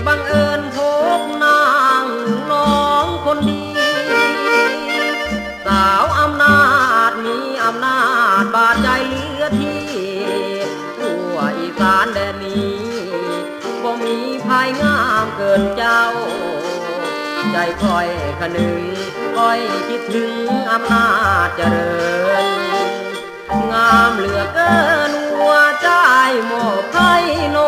บังเอิญพบนางน้องคนดีสาวอำนาจมีอำนาจบาดใจเหลือที่ทั่วอีสานแดนนี้บ่มีภายงามเกินเจ้าใจคอยขนึงคอยคิดถึงอำนาจเจริญงามเหลือเกินหัวใจมอบให้นง